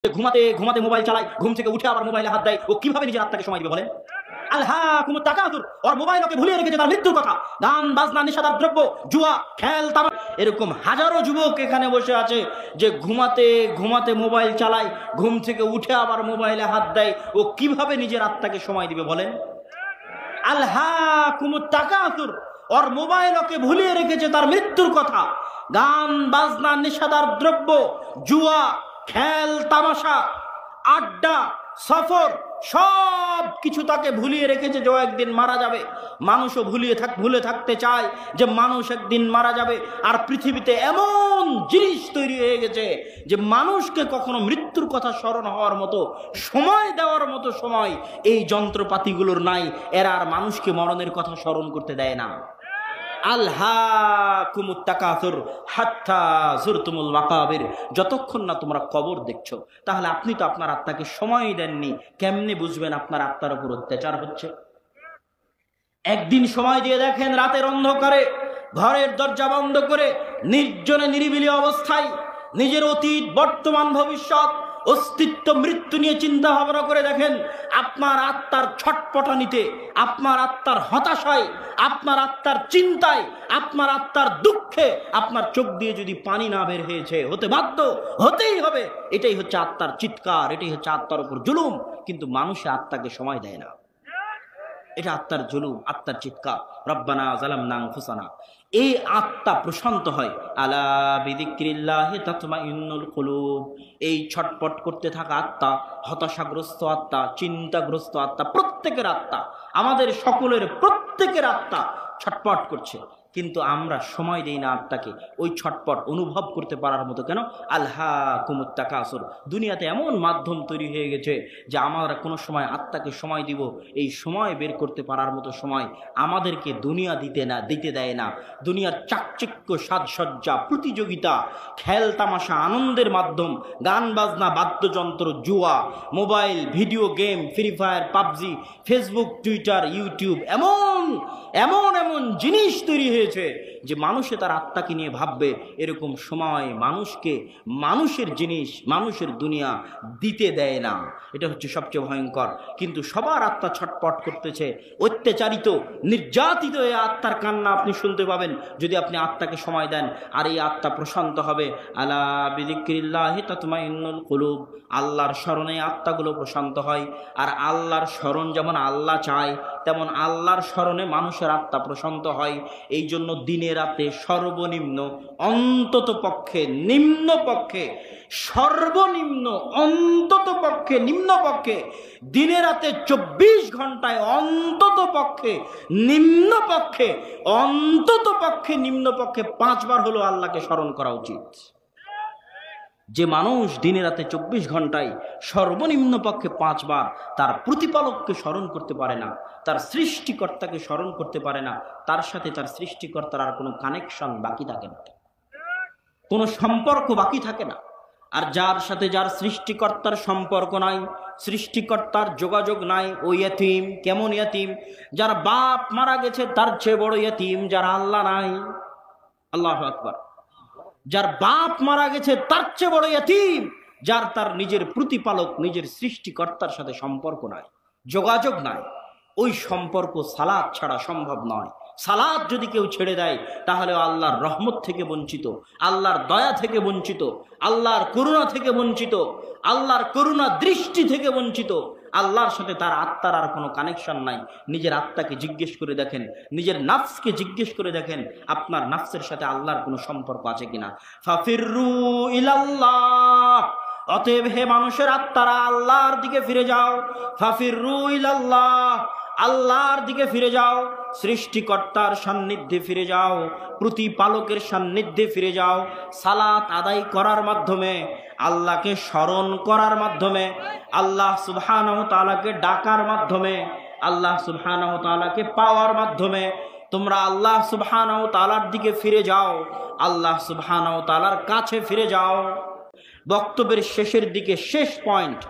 ঘুমাতে ঘুমাতে মোবাইল চালায়, ঘুম থেকে উঠে আবার মোবাইলে হাত দেয়, ও কিভাবে নিজের আত্মাকে সময় দিবে বলেন? আলহাকুমুত তাকাসুর, ওর মোবাইল ওকে ভুলিয়ে রেখেছে তার মৃত্যুর কথা। গান বাজনা, নেশাদার দ্রব্য, জুয়া, খেল, তামাশা। এরকম হাজারো যুবক এখানে বসে আছে যে ঘুমাতে ঘুমাতে মোবাইল চালায়, ঘুম থেকে উঠে আবার মোবাইলে হাত দেয়, ও কিভাবে নিজের আত্মাকে সময় দিবে বলেন? আলহাকুমুত তাকাসুর, ওর মোবাইল ওকে ভুলিয়ে রেখেছে তার মৃত্যুর কথা। গান বাজনা, নেশাদার দ্রব্য, জুয়া, খেল, তামাশা, আড্ডা, সফর, সব কিছু তাকে ভুলিয়ে রেখেছে যে ও একদিন মারা যাবে। মানুষও ভুলে থাকতে চায় যে মানুষ একদিন মারা যাবে। আর পৃথিবীতে এমন জিনিস তৈরি হয়ে গেছে যে মানুষকে কখনো মৃত্যুর কথা স্মরণ হওয়ার মতো, সময় দেওয়ার মতো সময় এই যন্ত্রপাতিগুলোর নাই। এরা আর মানুষকে মরণের কথা স্মরণ করতে দেয় না। আলহাকুমুত তাকাসুর হাত্তা যুরতুমুল মাকাবির, যতক্ষণ না তোমরা কবর দেখছো। তাহলে আপনি তো আপনার আত্মাকে সময় দেননি, কেমনে বুঝবেন আপনার আত্মার উপর অত্যাচার হচ্ছে? একদিন সময় দিয়ে দেখেন, রাতের অন্ধকারে ঘরের দরজা বন্ধ করে নির্জনে নিরিবিলি অবস্থায় নিজের অতীত, বর্তমান, ভবিষ্যৎ, অস্তিত্ব, মৃত্যু নিয়ে চিন্তা ভাবনা করে দেখেন। আপনার আত্মার ছটপটানিতে, আপনার আত্মার হতাশায়, আপনার আত্মার চিন্তায়, আপনার আত্মার দুঃখে আপনার চোখ দিয়ে যদি পানি না বের হয়েছে, হতে বাধ্য, হতেই হবে। এটাই হচ্ছে আত্মার চিৎকার, এটাই হচ্ছে আত্মার উপর জুলুম। কিন্তু মানুষে আত্মাকে সময় দেয় না। এটা আত্মার জুলুম, আত্মার চিৎকার। রব্বানা যালামনা আনফুসানা। এই আত্মা প্রশান্ত হয়। আলা বিযিক্রিল্লাহি তাতমাইন্নুল কুলুব। এই ছটপট করতে থাকা আত্মা, হতাশাগ্রস্ত আত্মা, চিন্তাগ্রস্ত আত্মা, প্রত্যেকের আত্মা, আমাদের সকলের প্রত্যেকের আত্মা ছটপট করছে, কিন্তু আমরা সময় দেই না আত্মাকে ওই ছটপট অনুভব করতে পারার মতো। কেন? আলহাকুমুত তাকাসুর। দুনিয়াতে এমন মাধ্যম তৈরি হয়ে গেছে যে আমরা কোনো সময় আত্মাকে সময় দিব, এই সময় বের করতে পারার মতো সময় আমাদেরকে দুনিয়া দিতে দেয় না। দুনিয়ার চাকচিক্য, সাজসজ্জা, প্রতিযোগিতা, খেল তামাশা, আনন্দের মাধ্যম, গান বাজনা, বাদ্যযন্ত্র, জুয়া, mobile, video game, free fire, PUBG, Facebook, Twitter, YouTube, এমন এমন এমন জিনিস তৈরি হয়েছে যে মানুষে তার আত্মাকে নিয়ে ভাববে, এরকম সময় মানুষকে মানুষের জিনিস, মানুষের দুনিয়া দিতে দেয় না। এটা হচ্ছে সবচেয়ে ভয়ঙ্কর। কিন্তু সবার আত্মা ছটপট করতেছে, অত্যাচারিত, নির্যাতিত। এই আত্মার কান্না আপনি শুনতে পাবেন যদি আপনি আত্মাকে সময় দেন। আর এই আত্মা প্রশান্ত হবে। আলা বিযিক্রিল্লাহি তাতমাইন্নুল কুলুব। আল্লাহর স্মরণে আত্মাগুলো প্রশান্ত হয়। আর আল্লাহর স্মরণ যেমন আল্লাহ চায়, তেমন আল্লাহর স্মরণে মানুষের আত্মা প্রশান্ত হয়। এই জন্য দিনে রাতে সর্বনিম্ন, অন্তত পক্ষে, নিম্ন পক্ষে, সর্বনিম্ন, অন্তত পক্ষে, নিম্ন পক্ষে, দিনে রাতে 24 ঘন্টায় অন্তত পক্ষে, নিম্ন পক্ষে, অন্তত পক্ষে, নিম্ন পক্ষে 5 বার হলো আল্লাহকে স্মরণ করা উচিত। যে মানুষ দিনে রাতে 24 ঘন্টায় সর্বনিম্ন পক্ষে 5 বার তার প্রতিপালককে স্মরণ করতে পারে না, তার সৃষ্টিকর্তাকে স্মরণ করতে পারে না, তার সাথে তার সৃষ্টিকর্তার আর কোনো কানেকশন বাকি থাকে না, কোনো সম্পর্ক বাকি থাকে না। আর যার সাথে যার সৃষ্টিকর্তার সম্পর্ক নাই, সৃষ্টিকর্তার যোগাযোগ নাই, ওই ইয়তীম। কেমন ইয়তীম? যার বাপ মারা গেছে তার চেয়ে বড় ইয়তীম যার আল্লাহ নাই। আল্লাহু আকবার। যার বাপ মারা গেছে তার চেয়ে বড় ইয়তীম যার তার নিজের প্রতিপালক, নিজের সৃষ্টিকর্তার সাথে সম্পর্ক নাই, যোগাযোগ নাই। ওই সম্পর্ক সালাত ছাড়া সম্ভব নয়। সালাত যদি কেউ ছেড়ে দেয় তাহলে আল্লাহর রহমত থেকে বঞ্চিত, আল্লাহর দয়া থেকে বঞ্চিত, আল্লাহর করুণা থেকে বঞ্চিত, আল্লাহর করুণা দৃষ্টি থেকে বঞ্চিত। আল্লাহর সাথে তার আত্মার আর কোনো কানেকশন নাই। নিজের আত্মাকে জিজ্ঞেস করে দেখেন, নিজের নাফসকে জিজ্ঞেস করে দেখেন, আপনার নাফসের সাথে আল্লাহর কোনো সম্পর্ক আছে কিনা। ফাফিরু ইলাল্লাহ। অতএব হে মানুষের আত্মারা, আল্লাহর দিকে ফিরে যাও। ফাফিরু ইলাল্লাহ, আল্লাহর দিকে ফিরে যাও, সৃষ্টিকর্তার সান্নিধ্যে ফিরে যাও, প্রতিপালকের সান্নিধ্যে ফিরে যাও। সালাত আদায় করার মাধ্যমে, আল্লাহকে স্মরণ করার মাধ্যমে, আল্লাহ সুবহানাহু তাআলাকে ডাকার মাধ্যমে, আল্লাহ সুবহানাহু তাআলাকে পাওয়ার মাধ্যমে তোমরা আল্লাহ সুবহানাহু তাআলার দিকে ফিরে যাও, আল্লাহ সুবহানাহু তাআলার কাছে ফিরে যাও। বক্তব্যের শেষের দিকে শেষ পয়েন্ট,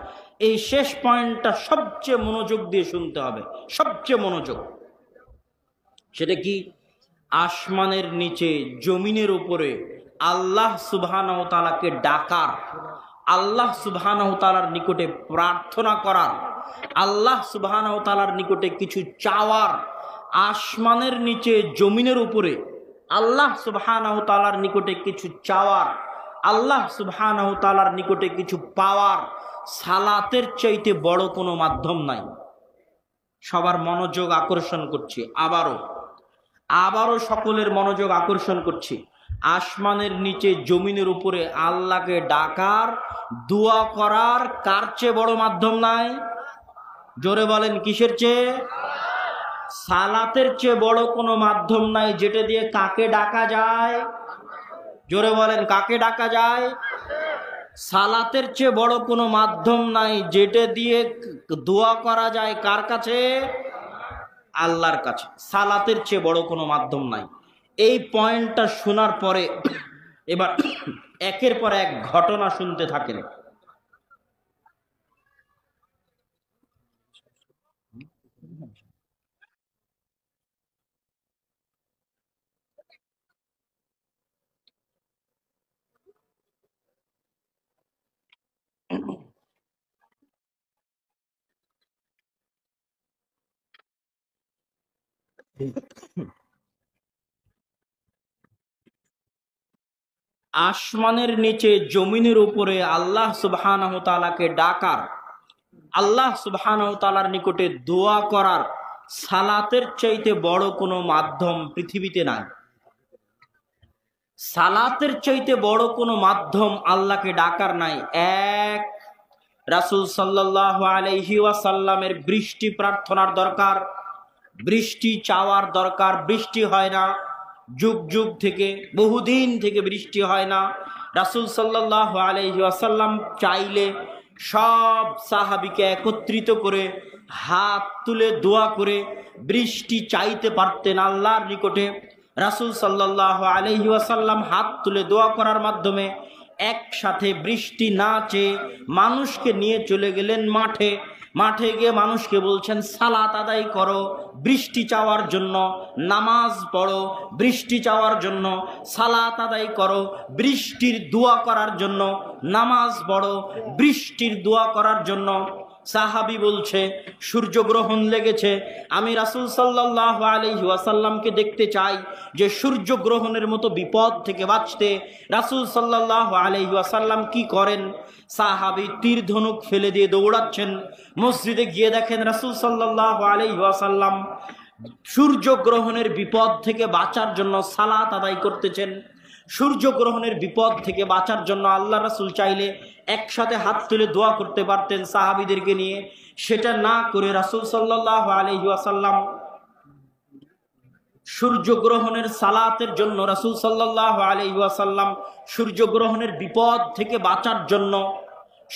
এই শেষ পয়েন্টটা সবচেয়ে মনোযোগ দিয়ে শুনতে হবে, সবচেয়ে মনোযোগ। সেটা কি? আসমানের নিচে, জমিনের উপরে আল্লাহ সুবহানাহু তাআলাকে ডাকার, আল্লাহ সুবহানাহু তাআলার নিকটে প্রার্থনা করার, আল্লাহ সুবহানাহু তাআলার নিকটে কিছু চাওয়ার, আসমানের নিচে জমিনের উপরে আল্লাহ সুবহানাহু তাআলার নিকটে কিছু চাওয়ার, আল্লাহ সুবহানাহু তাআলার নিকটে কিছু পাওয়ার সালাতের চাইতে বড় কোনো মাধ্যম নাই। সবার মনোযোগ আকর্ষণ করছি, আবারও সকলের মনোযোগ আকর্ষণ করছি। আসমানের নিচে জমিনের উপরে আল্লাহকে ডাকার, দোয়া করার কার চেয়ে বড় মাধ্যম নাই? জোরে বলেন, কিসের চেয়ে? সালাতের চেয়ে বড় কোনো মাধ্যম নাই যেটা দিয়ে কাকে ডাকা যায়? জোরে বলেন, কাকে ডাকা যায়? সালাতের চেয়ে বড় কোনো মাধ্যম নাই যেটা দিয়ে দোয়া করা যায় কার কাছে? আল্লাহর কাছে। সালাতের চেয়ে বড় কোনো মাধ্যম নাই। এই পয়েন্টটা শোনার পরে এবার একের পর এক ঘটনা শুনতে থাকেন। আসমানের নিচে জমিনের উপরে আল্লাহ সুবহানাহু তাআলাকে ডাকার, আল্লাহ সুবহানাহু তাআলার নিকটে দোয়া করার সালাতের চাইতে বড় কোনো মাধ্যম পৃথিবীতে নাই। সালাতের চাইতে বড় কোনো মাধ্যম আল্লাহকে ডাকার নাই। এক, রাসূল সাল্লাল্লাহু আলাইহি ওয়াসাল্লামের বৃষ্টি প্রার্থনার দরকার, বৃষ্টি চাওয়ার দরকার। বৃষ্টি হয় না, যুগ যুগ থেকে, বহুদিন থেকে বৃষ্টি হয় না। রাসূল সাল্লাল্লাহু আলাইহি ওয়াসাল্লাম চাইলে সব সাহাবীকে একত্রিত করে হাত তুলে দোয়া করে বৃষ্টি চাইতে পারতেন আল্লাহর নিকটে। রাসূল সাল্লাল্লাহু আলাইহি ওয়াসাল্লাম হাত তুলে দোয়া করার মাধ্যমে একসাথে বৃষ্টি না চেয়ে মানুষকে নিয়ে চলে গেলেন মাঠে। মাঠে গিয়ে মানুষকে বলছেন, সালাত আদায় করো বৃষ্টি চাওয়ার জন্য, নামাজ পড়ো বৃষ্টি চাওয়ার জন্য, সালাত আদায় করো বৃষ্টির দোয়া করার জন্য, নামাজ পড়ো বৃষ্টির দোয়া করার জন্য। সাহাবী বলছে, সূর্যগ্রহণ লেগেছে, আমি রাসূল সাল্লাল্লাহু আলাইহি ওয়াসাল্লামকে দেখতে চাই যে সূর্যগ্রহণের মতো বিপদ থেকে বাঁচতে রাসূল সাল্লাল্লাহু আলাইহি ওয়াসাল্লাম কি করেন। সাহাবী তীর ধনুক ফেলে দিয়ে দৌড়াচ্ছেন। মসজিদে গিয়ে দেখেন রাসূল সাল্লাল্লাহু আলাইহি ওয়াসাল্লাম সূর্যগ্রহণের বিপদ থেকে বাঁচার জন্য সালাত আদায় করতেছেন। সূর্যগ্রহণের বিপদ থেকে বাঁচার জন্য আল্লাহ রাসূল চাইলে একসাথে হাত তুলে দোয়া করতে পারতেন সাহাবীদেরকে নিয়ে, সেটা না করে রাসূল সাল্লাল্লাহু আলাইহি ওয়াসাল্লাম সূর্যগ্রহণের সালাতের জন্য, রাসূল সাল্লাল্লাহু আলাইহি ওয়াসাল্লাম সূর্যগ্রহণের বিপদ থেকে বাঁচার জন্য,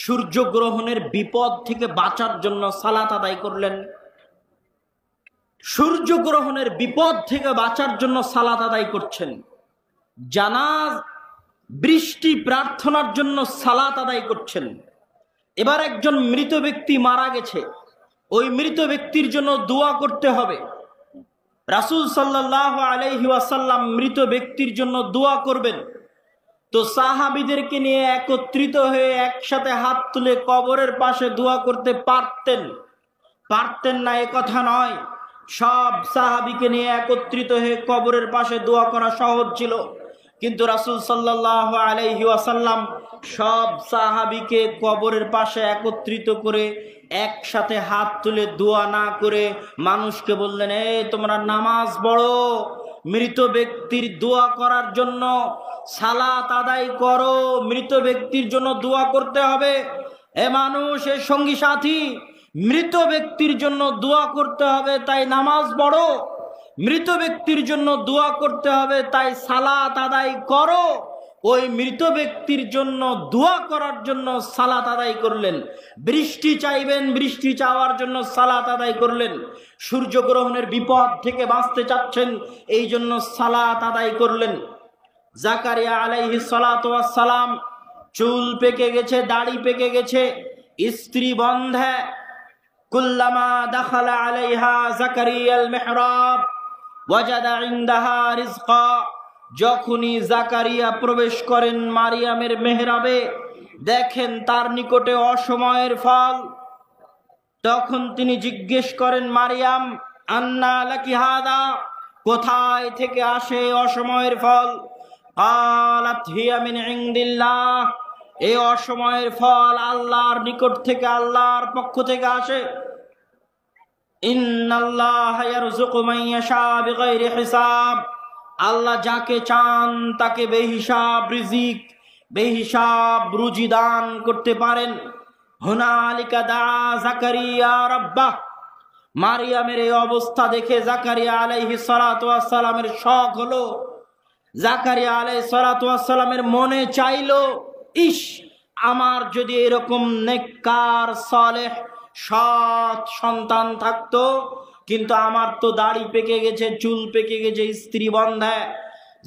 সূর্যগ্রহণের বিপদ থেকে বাঁচার জন্য সালাত আদায় করলেন। সূর্যগ্রহণের বিপদ থেকে বাঁচার জন্য সালাত আদায় করছেন, বৃষ্টি প্রার্থনার জন্য সালাত আদায় করছেন। এবার একজন মৃত ব্যক্তি মারা গেছে, ওই মৃত ব্যক্তির জন্য দোয়া করতে হবে। রাসূল সাল্লাল্লাহু আলাইহি ওয়াসাল্লাম মৃত ব্যক্তির জন্য দোয়া করবেন, তো সাহাবীদেরকে নিয়ে একত্রিত হয়ে একসাথে হাত তুলে কবরের পাশে দোয়া করতে পারতেন না এ কথা নয়। সব সাহাবীকে নিয়ে একত্রিত হয়ে কবরের পাশে দোয়া করা সহজ ছিল, কিন্তু রাসূল সাল্লাল্লাহু আলাইহি ওয়াসাল্লাম সব সাহাবীকে কবরের পাশে একত্রিত করে একসাথে হাত তুলে দোয়া না করে মানুষকে বললেন, এই তোমরা নামাজ পড়ো, মৃত ব্যক্তির দোয়া করার জন্য সালাত আদায় করো, মৃত ব্যক্তির জন্য দোয়া করতে হবে। এ মানুষ, এ সঙ্গী সাথী, মৃত ব্যক্তির জন্য দোয়া করতে হবে তাই নামাজ পড়ো, মৃত ব্যক্তির জন্য দোয়া করতে হবে তাই সালাত আদায় করো। ওই মৃত ব্যক্তির জন্য দোয়া করার জন্য সালাত আদায় করলেন। বৃষ্টি চাইবেন, বৃষ্টি চাওয়ার জন্য সালাত আদায় করলেন। সূর্যগ্রহণের বিপদ থেকে বাঁচতে চাচ্ছেন, এই জন্য সালাত আদায় করলেন। জাকারিয়া আলাইহিস সালাতু ওয়াস সালাম চুল পেকে গেছে, দাড়ি পেকে গেছে, স্ত্রী বন্ধে। কুল্লামা দাখালা আলাইহা জাকারিয়াল মিহরাব ওয়াজাদা ইনদাহা রিজকা, যখনই জাকারিয়া প্রবেশ করেন মারিয়ামের মেহরাবে, দেখেন তার নিকটে অসময়ের ফল। তখন তিনি জিজ্ঞেস করেন, মারিয়াম আন্না লাকি হাদা, কোথায় থেকে আসে অসময়ের ফল? ক্বালাত হিয়া মিন ইনদিল্লাহ, এই অসময়ের ফল আল্লাহর নিকট থেকে, আল্লাহর পক্ষ থেকে আসে। ইন্নাল্লাহা ইয়ারযুকু মান ইয়াশা বিগাইরি হিসাব, আল্লাহ যাকে চান তাকে বেহিসাব রিজিক, বেহিসাব রুজি দান করতে পারেন। হুনালিকা দা জাকারিয়া রাব্বাহ, মারিয়ামের এই অবস্থা দেখে জাকারিয়া আলাইহিস সালাতু ওয়াস সালামের শখ হলো। জাকারিয়া আলাইহিস সালাতু ওয়াস সালামের মনে চাইলো, ইস, আমার যদি এরকম নেককার সালেহ সৎ সন্তান থাকতো, কিন্তু আমার তো দাড়ি পেকে গেছে, চুল পেকে গেছে, স্ত্রী বন্ধা।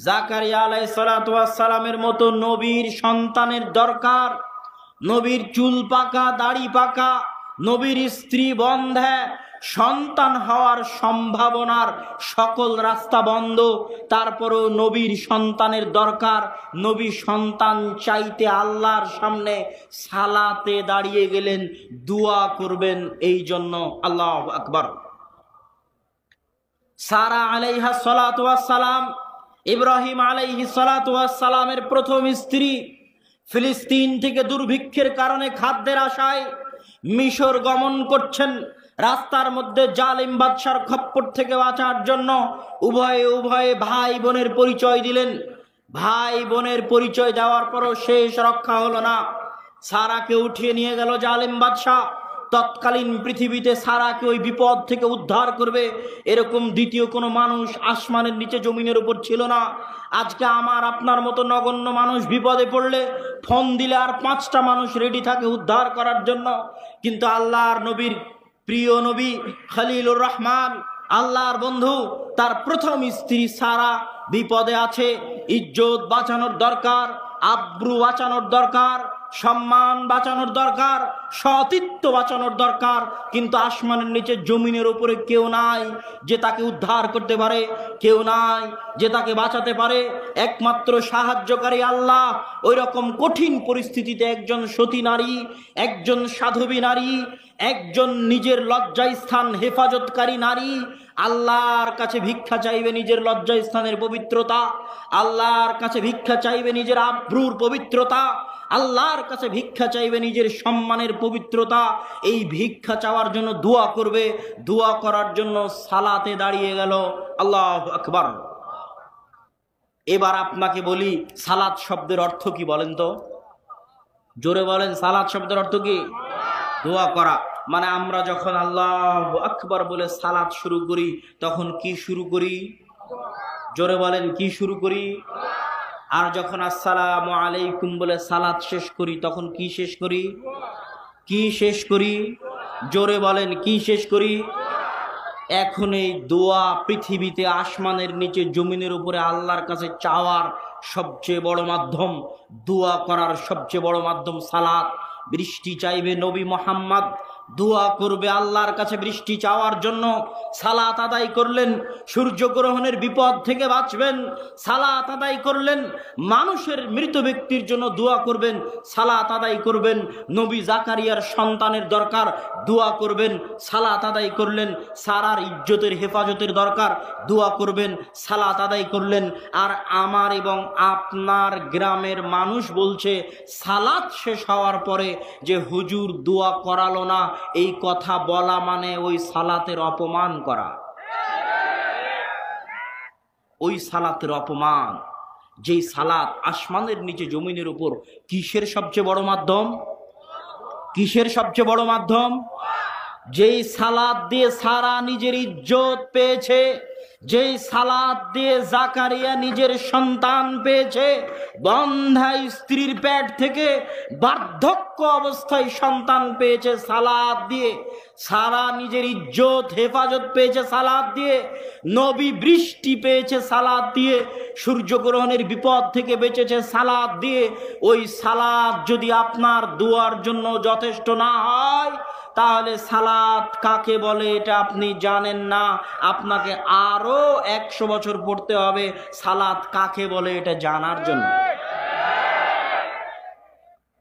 জাকারিয়া আলাইহিস সালাতু ওয়াস সালামের মতো নবীর সন্তানের দরকার। নবীর চুল পাকা, দাড়ি পাকা, নবীর স্ত্রী বন্ধা, সন্তান হওয়ার সম্ভাবনার সকল রাস্তা বন্ধ, তারপরেও নবীর সন্তানের দরকার। নবী সন্তান চাইতে আল্লাহর সামনে সালাতে দাঁড়িয়ে গেলেন, দোয়া করবেন এই জন্য। আল্লাহু আকবার। সারা আলাইহা সালাতু ওয়াস সালাম, ইব্রাহিম আলাইহিস সালাতু ওয়াস সালামের প্রথম স্ত্রী, ফিলিস্তিন থেকে দুর্ভিক্ষের কারণে খাদ্যের আশায় মিশর গমন করছেন। রাস্তার মধ্যে জালিম বাদশার খপ্পর থেকে বাঁচার জন্য উভয়ে উভয়ে ভাই বোনের পরিচয় দিলেন। ভাই বোনের পরিচয় দেওয়ার পরও শেষ রক্ষা হলো না, সারাকে উঠিয়ে নিয়ে গেল জালিম বাদশাহ। তৎকালীন পৃথিবীতে সারাকে ওই বিপদ থেকে উদ্ধার করবে এরকম দ্বিতীয় কোনো মানুষ আসমানের নিচে জমিনের উপর ছিল না। আজকে আমার আপনার মতো নগণ্য মানুষ বিপদে পড়লে ফোন দিলে আর 5টা মানুষ রেডি থাকে উদ্ধার করার জন্য, কিন্তু আল্লাহর নবীর প্রিয় নবী খলিলুর রহমান, আল্লাহর বন্ধু, তার প্রথম স্ত্রী সারা বিপদে আছে। ইজ্জত বাঁচানোর দরকার, আব্রু বাঁচানোর দরকার, সম্মান বাঁচানোর দরকার, সতীত্ব বাঁচানোর দরকার, কিন্তু আসমানের নিচে জমিনের উপরে কেউ নাই যে তাকে উদ্ধার করতে পারে, কেউ নাই যে তাকে বাঁচাতে পারে, একমাত্র সাহায্যকারী আল্লাহ। ওই রকম কঠিন পরিস্থিতিতে একজন সতী নারী, একজন সাধবী নারী, একজন নিজের লজ্জাস্থান হেফাজতকারী নারী আল্লাহর কাছে ভিক্ষা চাইবে নিজের লজ্জাস্থানের পবিত্রতা, আল্লাহর কাছে ভিক্ষা চাইবে নিজের আব্রুর পবিত্রতা, আল্লাহর কাছে ভিক্ষা চাইবে নিজের সম্মানের পবিত্রতা। এই ভিক্ষা চাওয়ার জন্য দোয়া করবে, দোয়া করার জন্য সালাতে দাঁড়িয়ে গেল। আল্লাহু আকবার। এবার আপনাকে বলি, সালাত শব্দের অর্থ কি বলেন তো? জোরে বলেন, সালাত শব্দের অর্থ কি? দোয়া করা। মানে আমরা যখন আল্লাহু আকবার বলে সালাত শুরু করি তখন কি শুরু করি? জোরে বলেন, কি শুরু করি? আর যখন আসসালামু আলাইকুম বলে সালাত শেষ করি তখন কি শেষ করি? কি শেষ করি? জোরে বলেন, কি শেষ করি? এখন এই দোয়া পৃথিবীতে আসমানের নিচে জমিনের উপরে আল্লাহর কাছে চাওয়ার সবচেয়ে বড় মাধ্যম, দোয়া করার সবচেয়ে বড় মাধ্যম সালাত। বৃষ্টি চাইবে নবী মুহাম্মদ, দোয়া করবে আল্লাহর কাছে বৃষ্টি চাওয়ার জন্য, সালাত আদায় করলেন। সূর্যগ্রহণের বিপদ থেকে বাঁচবেন, সালাত আদায় করলেন। মানুষের মৃত ব্যক্তির জন্য দোয়া করবেন, সালাত আদায় করবেন। নবী জাকারিয়ার সন্তানের দরকার, দোয়া করবেন, সালাত আদায় করলেন। সারার ইজ্জতের হেফাজতের দরকার, দোয়া করবেন, সালাত আদায় করলেন। আর আমার এবং আপনার গ্রামের মানুষ বলছে সালাত শেষ হওয়ার পরে যে হুজুর দোয়া করালো না, এই কথা বলা মানে ওই সালাতের অপমান করা, ওই সালাতের অপমান। যেই সালাত আসমানের নিচে জমিনের উপর কিসের সবচেয়ে বড় মাধ্যম? কিসের সবচেয়ে বড় মাধ্যম? যেই সালাত দিয়ে সারা নিজের ইজ্জত পেয়েছে, যেই সালাত দিয়ে জাকারিয়া নিজের সন্তান পেয়েছে, বন্ধা স্ত্রীর পেট থেকে বার্ধক্য অবস্থায় সন্তান পেয়েছে সালাত দিয়ে, সারা নিজের ইজ্জত হেফাজত পেয়েছে সালাত দিয়ে, নবী বৃষ্টি পেয়েছে সালাত দিয়ে, সূর্যগ্রহণের বিপদ থেকে বেঁচেছে সালাত দিয়ে। ওই সালাত যদি আপনার দোয়ার জন্য যথেষ্ট না হয় তাহলে সালাত কাকে বলে এটা আপনি জানেন না। আপনাকে আরো 100 বছর পড়তে হবে সালাত কাকে বলে এটা জানার জন্য।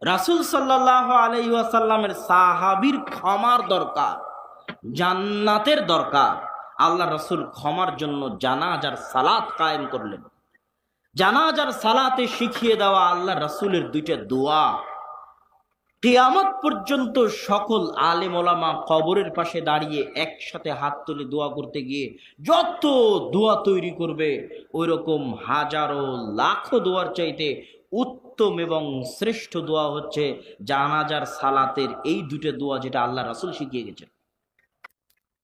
রাসূল সাল্লাল্লাহু আলাইহি ওয়াসাল্লামের সাহাবীর ক্ষমার দরকার, জান্নাতের দরকার। আল্লাহ রাসূল ক্ষমার জন্য জানাজার সালাত কায়েম করলেন। জানাজার সালাতে শিখিয়ে দেওয়া আল্লাহ রাসূলের দুইটা দোয়া, কিয়ামত পর্যন্ত সকল আলেম ওলামা কবরের পাশে দাঁড়িয়ে একসাথে হাত তুলে দোয়া করতে গিয়ে যত দোয়া তৈরি করবে, ওই রকম হাজারো লাখো দোয়ার চাইতে উত্তম এবং শ্রেষ্ঠ দোয়া হচ্ছে জানাজার সালাতের এই দুটো দোয়া, যেটা আল্লাহ রাসূল শিখিয়ে গেছেন।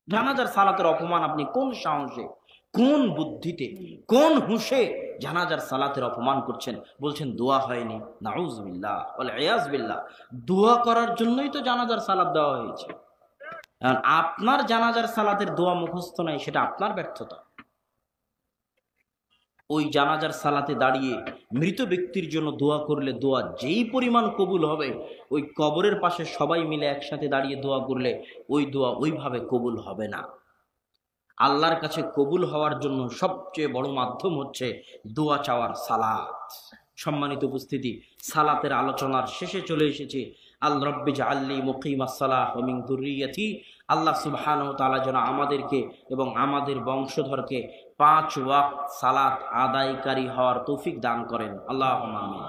জানাজার সালাতের অপমান আপনি কোন সাহসে, কোন বুদ্ধিতে, কোন হুঁশে জানাজার সালাতের অপমান করছেন? বলছেন দোয়া হয়নি। নাউজুবিল্লাহ ওয়াল ইয়াজ বিল্লাহ। দোয়া করার জন্যই তো জানাজার সালাত দেওয়া হয়েছে। কারণ আপনার জানাজার সালাতের দোয়া মুখস্থ নাই, সেটা আপনার ব্যর্থতা। ওই জানাজার সালাতে দাঁড়িয়ে মৃত ব্যক্তির জন্য দোয়া করলে দোয়া যেই পরিমাণ কবুল হবে, ওই কবরের পাশে সবাই মিলে একসাথে দাঁড়িয়ে দোয়া করলে ওই দোয়া ওইভাবে কবুল হবে না। আল্লাহর কাছে কবুল হওয়ার জন্য সবচেয়ে বড় মাধ্যম হচ্ছে দোয়া চাওয়ার সালাত। সম্মানিত উপস্থিতি, সালাতের আলোচনার শেষে চলে এসেছে। আল্লাহ রব্বি জাআলনি মুকিমাস সালাহ ওয়া মিন যুররিয়াতি। আল্লাহ সুবহানাহু ওয়া তাআলা যেন আমাদেরকে এবং আমাদের বংশধরকে 5 ওয়াক্ত সালাত আদায়কারী হওয়ার তৌফিক দান করেন। আল্লাহুম্মা আমিন।